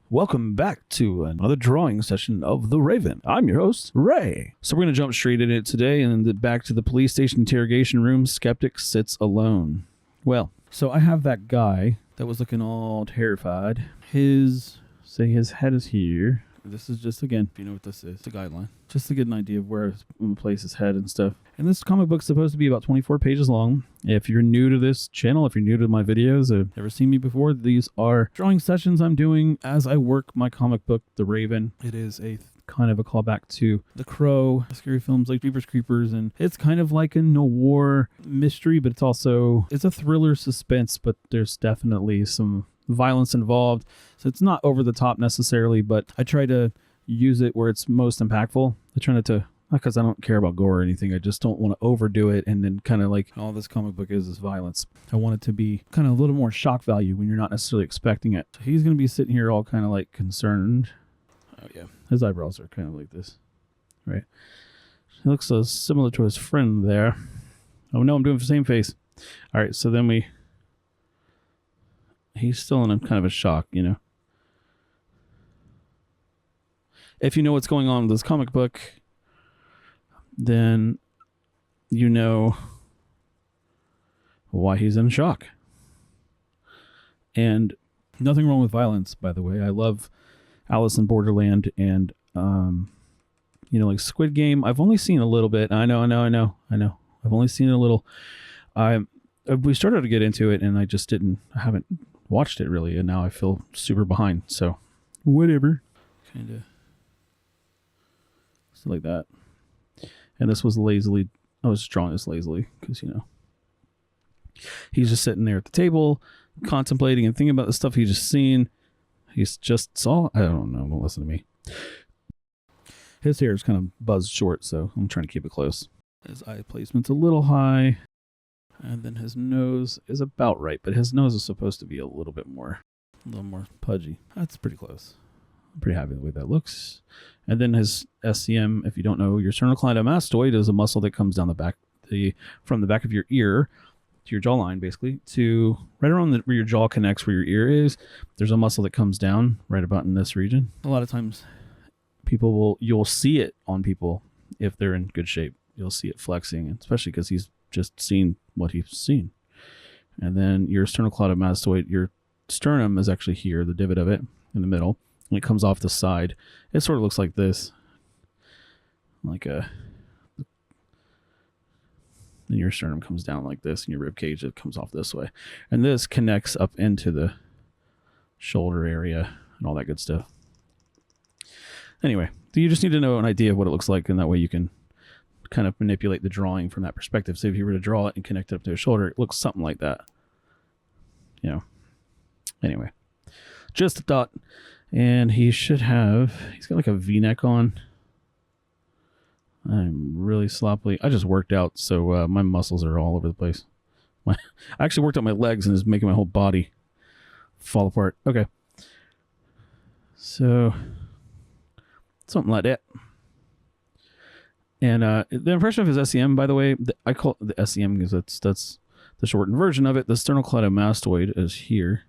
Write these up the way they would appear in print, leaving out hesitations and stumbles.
Welcome back to another drawing session of The Raven. I'm your host, Ray. So we're going to jump straight into it today and then back to the police station interrogation room. Skeptic sits alone. Well, so I have that guy that was looking all terrified. His head is here. This is just, again, if you know what this is, it's a guideline. Just to get an idea of where I'm going to place his head and stuff. And this comic book's supposed to be about 24 pages long. If you're new to this channel, if you're new to my videos, or never seen me before, these are drawing sessions I'm doing as I work my comic book, The Raven. It is a kind of a callback to The Crow, scary films like Jeepers Creepers, and it's kind of like a noir mystery, but it's a thriller suspense, but there's definitely some violence involved, so it's not over the top necessarily, but I try to use it where it's most impactful. I try not because I don't care about gore or anything, I just don't want to overdo it and then kind of like all this comic book is violence. I want it to be kind of a little more shock value when you're not necessarily expecting it. So he's going to be sitting here all kind of like concerned. Oh yeah, his eyebrows are kind of like this, right? He looks so similar to his friend there. Oh no, I'm doing the same face. All right, so then he's still in a kind of a shock, you know. If you know what's going on with this comic book, then you know why he's in shock. And nothing wrong with violence, by the way. I love Alice in Borderland and, like Squid Game. I've only seen a little bit. I know. I've only seen a little. We started to get into it, and I haven't watched it really, and now I feel super behind. So, whatever. Kind of. So like that. And this was lazily. I was drawing this lazily because, he's just sitting there at the table, contemplating and thinking about the stuff he just seen. He's just saw. I don't know. Don't listen to me. His hair is kind of buzzed short, so I'm trying to keep it close. His eye placement's a little high. And then his nose is about right, but his nose is supposed to be a little more pudgy. That's pretty close. I'm pretty happy with the way that looks. And then his SCM, if you don't know, your sternocleidomastoid is a muscle that comes down the back, from the back of your ear to your jawline, basically, to right around where your jaw connects, where your ear is. There's a muscle that comes down right about in this region. A lot of times, you'll see it on people if they're in good shape. You'll see it flexing, especially because he's just seen what he's seen. And then your sternocleidomastoid, your sternum is actually here, the divot of it in the middle, and it comes off the side. It sort of looks like this, then your sternum comes down like this, and your rib cage, it comes off this way, and this connects up into the shoulder area and all that good stuff. Anyway, you just need to know an idea of what it looks like, and that way you can kind of manipulate the drawing from that perspective. So if you were to draw it and connect it up to his shoulder, it looks something like that. Anyway, just a thought. And he's got like a V-neck on. I'm really sloppily. I just worked out, so my muscles are all over the place. I actually worked out my legs and it's making my whole body fall apart. Okay. So something like that. And the impression of his SEM, by the way, I call it the SEM because that's the shortened version of it. The sternocleidomastoid is here.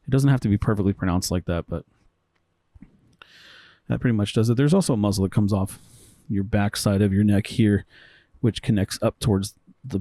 It doesn't have to be perfectly pronounced like that, but that pretty much does it. There's also a muscle that comes off your backside of your neck here, which connects up towards the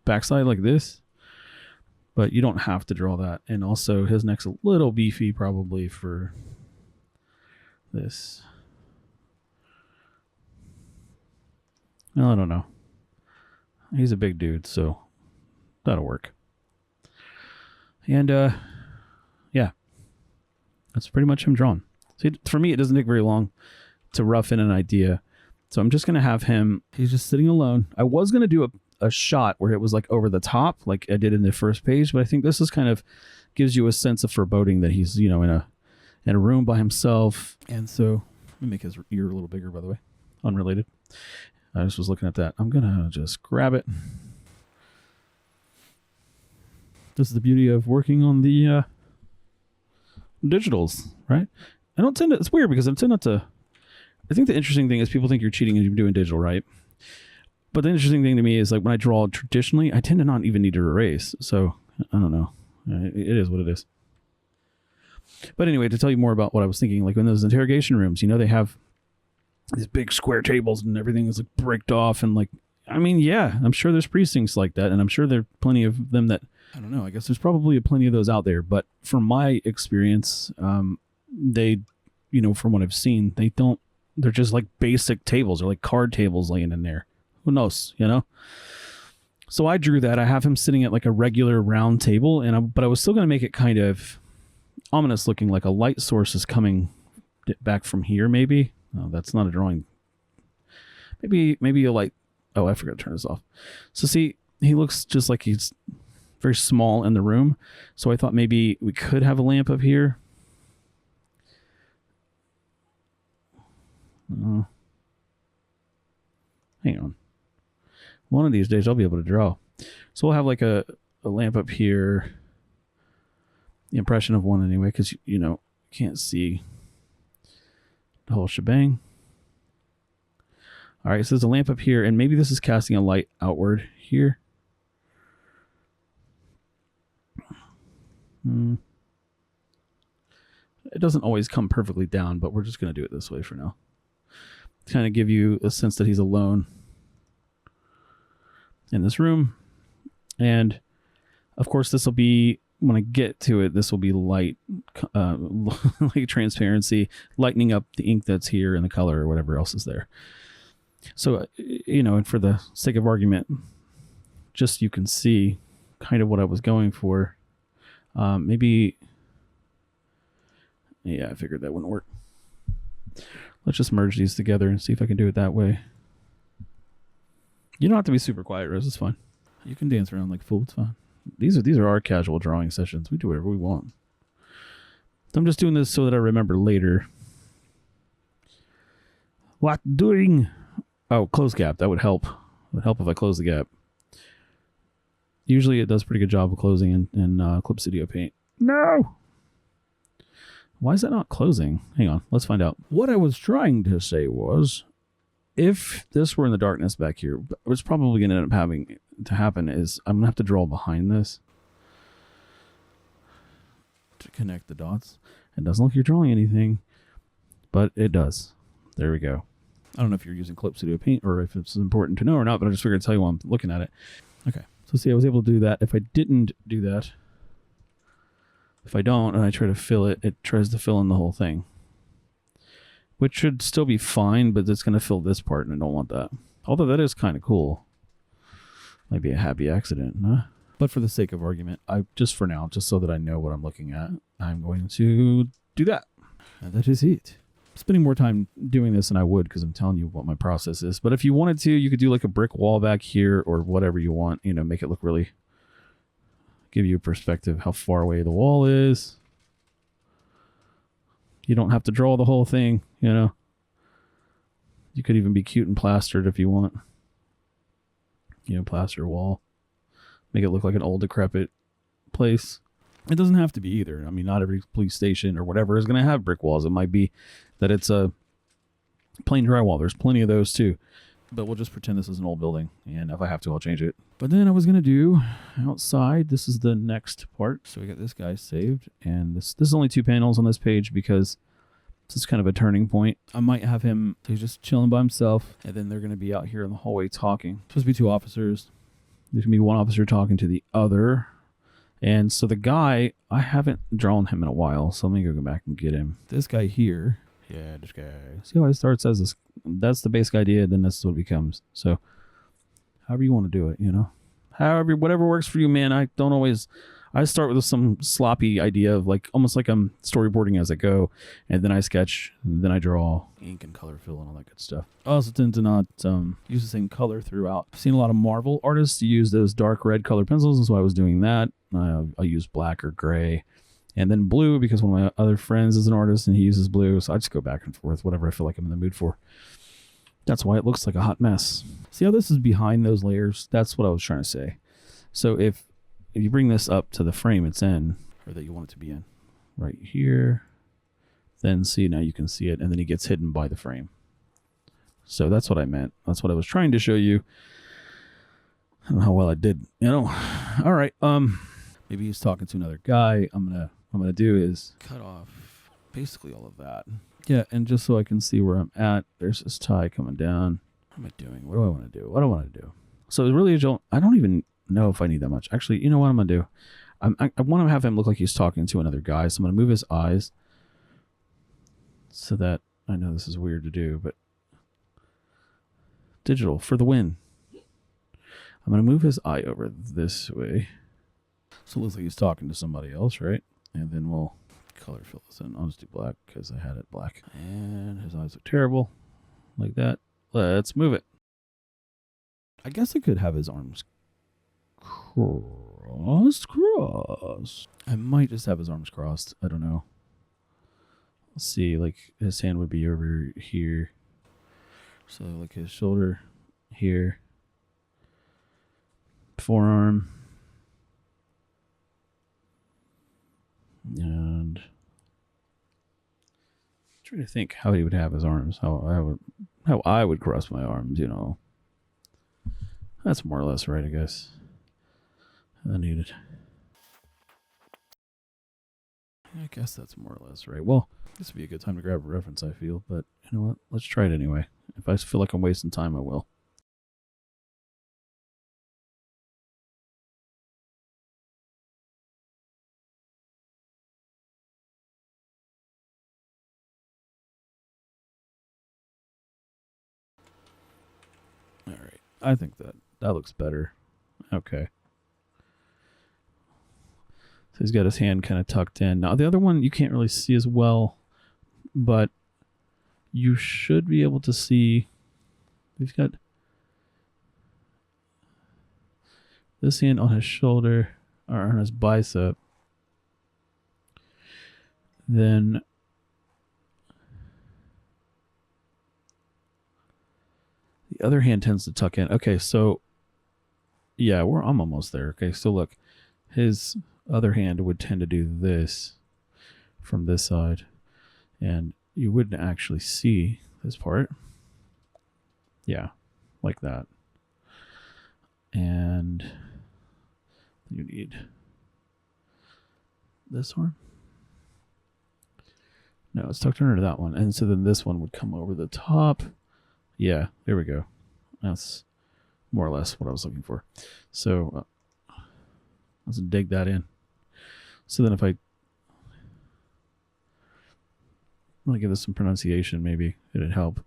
backside like this. But you don't have to draw that. And also his neck's a little beefy probably for this. Well, I don't know. He's a big dude, so that'll work. And yeah, that's pretty much him drawn. So for me, it doesn't take very long to rough in an idea. So I'm just going to have him, he's just sitting alone. I was going to do a shot where it was like over the top, like I did in the first page, but I think this is kind of gives you a sense of foreboding that he's, in a room by himself. And so let me make his ear a little bigger, by the way, unrelated. I just was looking at that. I'm going to just grab it. This is the beauty of working on the digitals, right? It's weird because I think the interesting thing is people think you're cheating and you're doing digital, right? But the interesting thing to me is like when I draw traditionally, I tend to not even need to erase. So I don't know. It is what it is. But anyway, to tell you more about what I was thinking, like in those interrogation rooms, you know, they have these big square tables and everything is like bricked off. And like, I mean, yeah, I'm sure there's precincts like that. And I'm sure there are plenty of them that, I don't know, I guess there's probably plenty of those out there. But from my experience, they, you know, from what I've seen, they're just like basic tables. They're like card tables laying in there. Who knows, you know? So I drew that. I have him sitting at like a regular round table, but I was still going to make it kind of ominous looking, like a light source is coming back from here, maybe. No, that's not a drawing. Maybe a light. Oh, I forgot to turn this off. So see, he looks just like he's very small in the room. So I thought maybe we could have a lamp up here. Hang on. One of these days I'll be able to draw. So we'll have like a lamp up here. The impression of one anyway, because, you know, can't see the whole shebang. All right, so there's a lamp up here, and maybe this is casting a light outward here. It doesn't always come perfectly down, but we're just going to do it this way for now. To kind of give you a sense that he's alone in this room. And of course, this will be, when I get to it, this will be light, like transparency, lightening up the ink that's here and the color or whatever else is there. So, you know, and for the sake of argument, just you can see kind of what I was going for. Maybe, yeah, I figured that wouldn't work. Let's just merge these together and see if I can do it that way. You don't have to be super quiet, Rose. It's fine. You can dance around like a fool. It's fine. These are our casual drawing sessions. We do whatever we want. I'm just doing this so that I remember later. What doing? Oh, close gap. That would help. It would help if I close the gap. Usually it does a pretty good job of closing in Clip Studio Paint. No! Why is that not closing? Hang on. Let's find out. What I was trying to say was, if this were in the darkness back here, what's probably going to end up having to happen is I'm going to have to draw behind this to connect the dots. It doesn't look like you're drawing anything, but it does. There we go. I don't know if you're using Clip Studio Paint or if it's important to know or not, but I just figured to tell you while I'm looking at it. Okay. So see, I was able to do that. If I didn't do that, if I don't and I try to fill it, it tries to fill in the whole thing, which should still be fine, but it's going to fill this part, and I don't want that. Although that is kind of cool. Might be a happy accident, huh? But for the sake of argument, just for now, just so that I know what I'm looking at, I'm going to do that. And that is it. I'm spending more time doing this than I would because I'm telling you what my process is. But if you wanted to, you could do like a brick wall back here or whatever you want. You know, make it look really, give you a perspective how far away the wall is. You don't have to draw the whole thing, you know. You could even be cute and plastered if you want. You know, plaster a wall. Make it look like an old decrepit place. It doesn't have to be either. I mean, not every police station or whatever is going to have brick walls. It might be that it's a plain drywall. There's plenty of those too. But we'll just pretend this is an old building. And if I have to, I'll change it. But then I was going to do outside. This is the next part. So we got this guy saved. And this is only 2 panels on this page because this is kind of a turning point. I might have him, he's just chilling by himself. And then they're going to be out here in the hallway talking. Supposed to be 2 officers. There's going to be 1 officer talking to the other. And so the guy, I haven't drawn him in a while. So let me go back and get him. This guy here. Yeah, this guy. See how it starts as this? That's the basic idea. Then that's what it becomes. So however you want to do it, you know. However, whatever works for you, man. I don't always... I start with some sloppy idea of like almost like I'm storyboarding as I go, and then I sketch, and then I draw ink and color fill and all that good stuff. I also tend to not use the same color throughout. I've seen a lot of Marvel artists use those dark red color pencils, and so I was doing that. I use black or gray, and then blue because one of my other friends is an artist and he uses blue, so I just go back and forth, whatever I feel like I'm in the mood for. That's why it looks like a hot mess. See how this is behind those layers? That's what I was trying to say. So if you bring this up to the frame it's in, or that you want it to be in, right here, then see, now you can see it, and then he gets hidden by the frame. So that's what I meant. That's what I was trying to show you. I don't know how well I did, you know. All right, maybe he's talking to another guy. I'm gonna I'm going to do is cut off basically all of that. Yeah, and just so I can see where I'm at, there's this tie coming down. What am I doing? What do I want to do? What do I want to do? So really, I don't even know if I need that much. Actually, you know what I'm going to do? I want to have him look like he's talking to another guy, so I'm going to move his eyes so that, I know this is weird to do, but digital for the win. I'm going to move his eye over this way. So it looks like he's talking to somebody else, right? And then we'll color fill this in. I'll just do black because I had it black. And his eyes look terrible. Like that. Let's move it. I guess I could have his arms crossed. I might just have his arms crossed. I don't know. Let's see. Like his hand would be over here. So like his shoulder here. Forearm. And I'm trying to think how he would have his arms. How I would cross my arms, you know. That's more or less right, I guess. I need it. I guess that's more or less right. Well, this would be a good time to grab a reference, I feel. But you know what? Let's try it anyway. If I feel like I'm wasting time, I will. All right. I think that looks better. Okay. So he's got his hand kind of tucked in. Now, the other one you can't really see as well, but you should be able to see. He's got this hand on his shoulder or on his bicep. Then the other hand tends to tuck in. Okay, so yeah, I'm almost there. Okay, so look, his other hand would tend to do this from this side, and you wouldn't actually see this part. Yeah, like that. And you need this arm. No, it's tucked under that one. And so then this one would come over the top. Yeah, there we go. That's more or less what I was looking for. So let's dig that in. So then if I want to give this some pronunciation, maybe it'd help.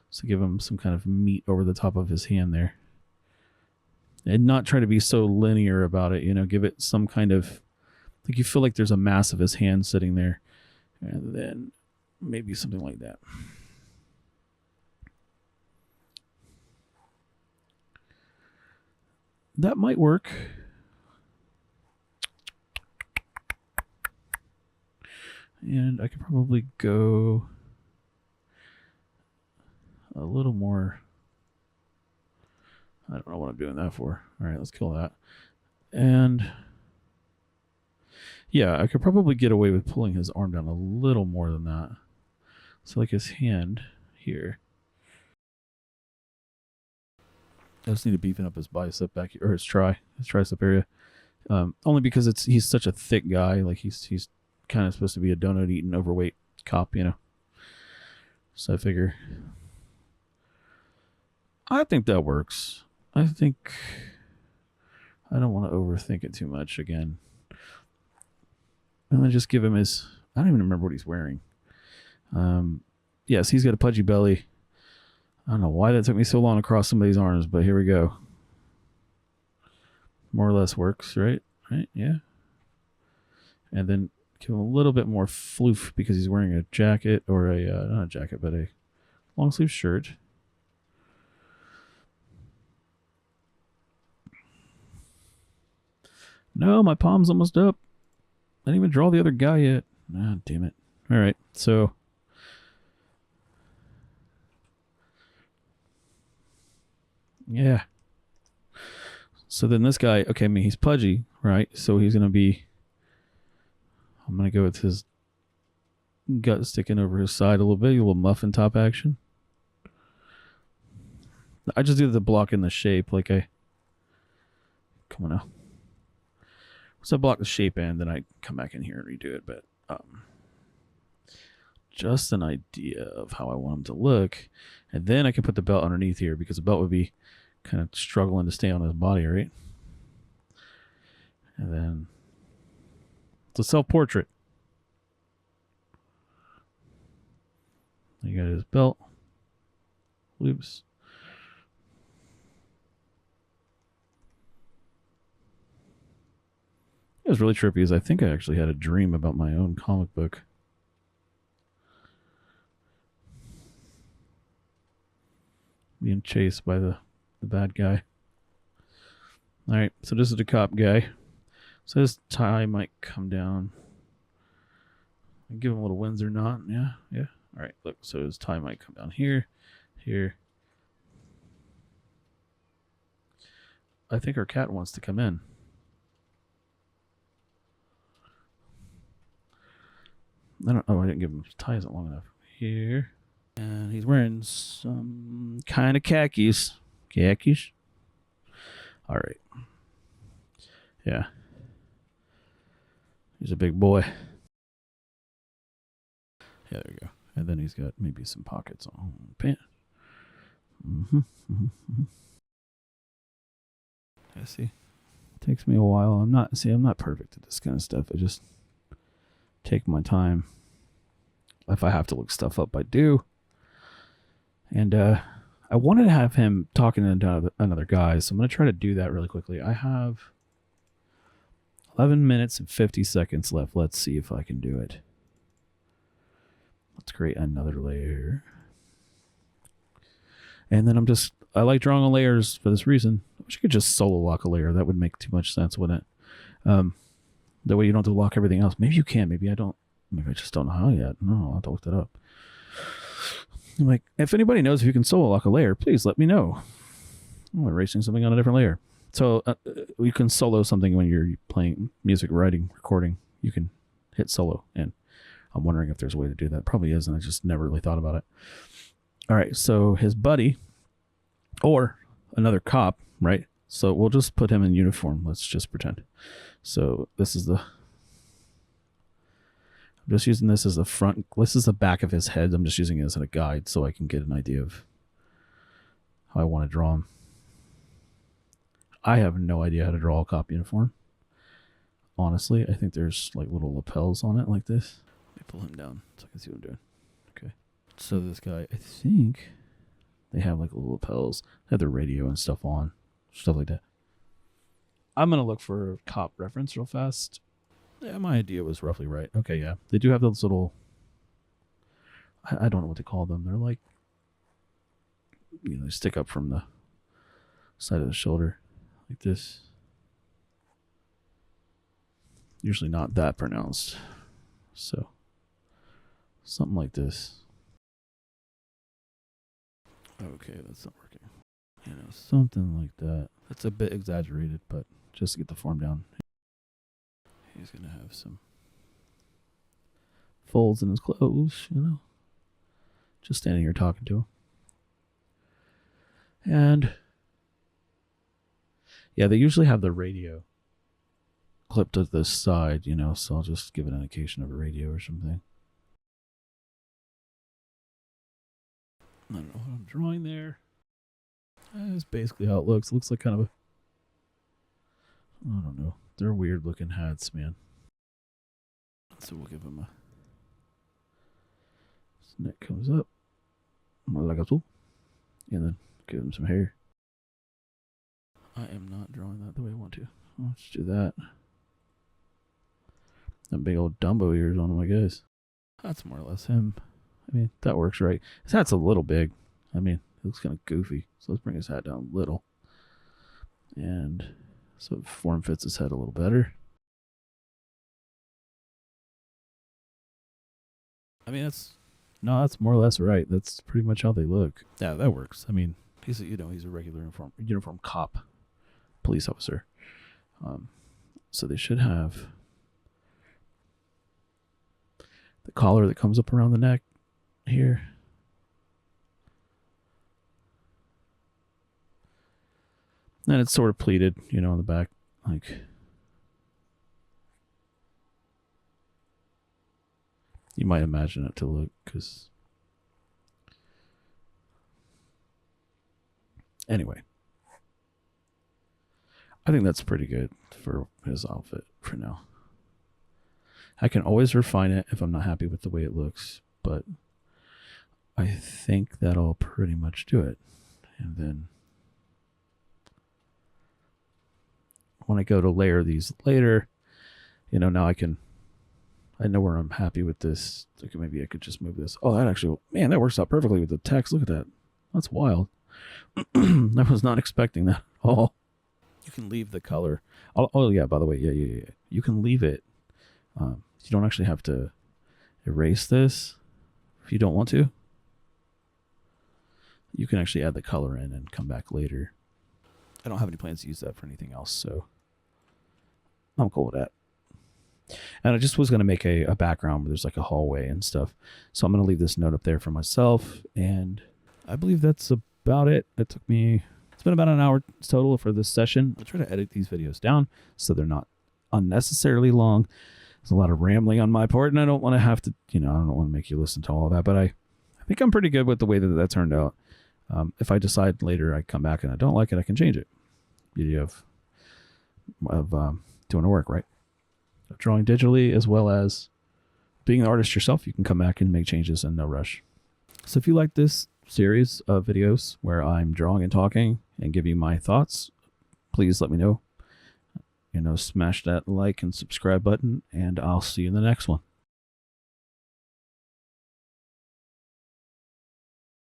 So give him some kind of meat over the top of his hand there. And not try to be so linear about it, you know, give it some kind of, like you feel like there's a mass of his hand sitting there. And then maybe something like that. That might work. And I could probably go a little more. I don't know what I'm doing that for. All right, let's kill that. And yeah, I could probably get away with pulling his arm down a little more than that. So like his hand here. I just need to beefing up his bicep back here, or his tricep area. Only because he's such a thick guy. Like he's kind of supposed to be a donut eating overweight cop, you know. So I figure, I think that works. I think I don't want to overthink it too much again. I'm gonna just give him his. I don't even remember what he's wearing. Yes, he's got a pudgy belly. I don't know why that took me so long to cross somebody's arms, but here we go. More or less works, right? Right? Yeah. And then give him a little bit more floof because he's wearing a jacket, or a not a jacket, but a long sleeve shirt. No, my palm's almost up. I didn't even draw the other guy yet. Ah, damn it. All right, so yeah. So then this guy, okay, I mean, he's pudgy, right? So he's going to be, I'm going to go with his gut sticking over his side a little bit, a little muffin top action. I just do the block in the shape, like come on now. So I block the shape in, then I come back in here and redo it. But just an idea of how I want him to look. And then I can put the belt underneath here because the belt would be kind of struggling to stay on his body, right? And then it's a self-portrait. You got his belt loose. It was really trippy is I think I actually had a dream about my own comic book. Being chased by the bad guy. Alright, so this is the cop guy. So his tie might come down. Give him a little Windsor knot. Yeah. Alright, look, so his tie might come down here. I think our cat wants to come in. I didn't give him his tie isn't long enough. Here. And he's wearing some kind of khakis. Khakis? Alright. Yeah. He's a big boy. Yeah, there we go. And then he's got maybe some pockets on the pants. I see. Takes me a while. I'm not perfect at this kind of stuff. I just take my time. If I have to look stuff up, I do. And I wanted to have him talking to another guy, so I'm going to try to do that really quickly. I have 11 minutes and 50 seconds left. Let's see if I can do it. Let's create another layer. And then I like drawing on layers for this reason. I wish I could just solo lock a layer. That would make too much sense, wouldn't it? That way you don't have to lock everything else. Maybe you can. Maybe I don't. Maybe I just don't know how yet. No, I'll have to look that up. I'm like, if anybody knows if you can solo lock a layer, please let me know. I'm erasing something on a different layer. So you can solo something when you're playing music, writing, recording. You can hit solo. And I'm wondering if there's a way to do that. Probably is, and I just never really thought about it. All right, so his buddy or another cop, right? So we'll just put him in uniform. Let's just pretend. So this is I'm just using this as the front. This is the back of his head. I'm just using it as a guide so I can get an idea of how I want to draw him. I have no idea how to draw a cop uniform. Honestly, I think there's like little lapels on it like this. Let me pull him down so I can see what I'm doing. Okay. So this guy, I think they have like little lapels. They have their radio and stuff on. Stuff like that. I'm going to look for a cop reference real fast. Yeah, my idea was roughly right. Okay, yeah. They do have those little... I don't know what to call them. They're like... they stick up from the side of the shoulder. Like this. Usually not that pronounced. So... something like this. Okay, that's not working. Something like that. That's a bit exaggerated, but just to get the form down. He's going to have some folds in his clothes, Just standing here talking to him. And yeah, they usually have the radio clipped to the side, so I'll just give an indication of a radio or something. I don't know what I'm drawing there. That's basically how it looks. It looks like kind of I don't know. They're weird looking hats, man. So we'll give him his neck comes up. Like a tool. And then give him some hair. I am not drawing that the way I want to. Let's do that. Them big old Dumbo ears on him, I guess. That's more or less him. I mean, that works right. His hat's a little big. I mean, it looks kind of goofy. So let's bring his hat down a little. And so it form fits his head a little better. I mean, that's more or less right. That's pretty much how they look. Yeah, that works. I mean, he's a regular uniform cop, police officer. So they should have the collar that comes up around the neck here. And it's sort of pleated, on the back, like you might imagine it to look, because anyway, I think that's pretty good for his outfit for now. I can always refine it if I'm not happy with the way it looks, but I think that'll pretty much do it. And then when I go to layer these later, now I know where I'm happy with this. Like maybe I could just move this. Oh, that actually, man, that works out perfectly with the text. Look at that. That's wild. I was not expecting that at all. You can leave the color. Oh yeah, by the way, yeah. You can leave it. You don't actually have to erase this if you don't want to. You can actually add the color in and come back later. I don't have any plans to use that for anything else, so I'm cool with that. And I just was going to make a background where there's like a hallway and stuff. So I'm going to leave this note up there for myself. And I believe that's about it. It's been about an hour total for this session. I'll try to edit these videos down so they're not unnecessarily long. There's a lot of rambling on my part, and I don't want to have to, I don't want to make you listen to all of that, but I think I'm pretty good with the way that turned out. If I decide later I come back and I don't like it, I can change it. Beauty of doing the work, right? Drawing digitally as well as being an artist yourself, you can come back and make changes in no rush. So if you like this series of videos where I'm drawing and talking and give you my thoughts, please let me know. Smash that like and subscribe button, and I'll see you in the next one.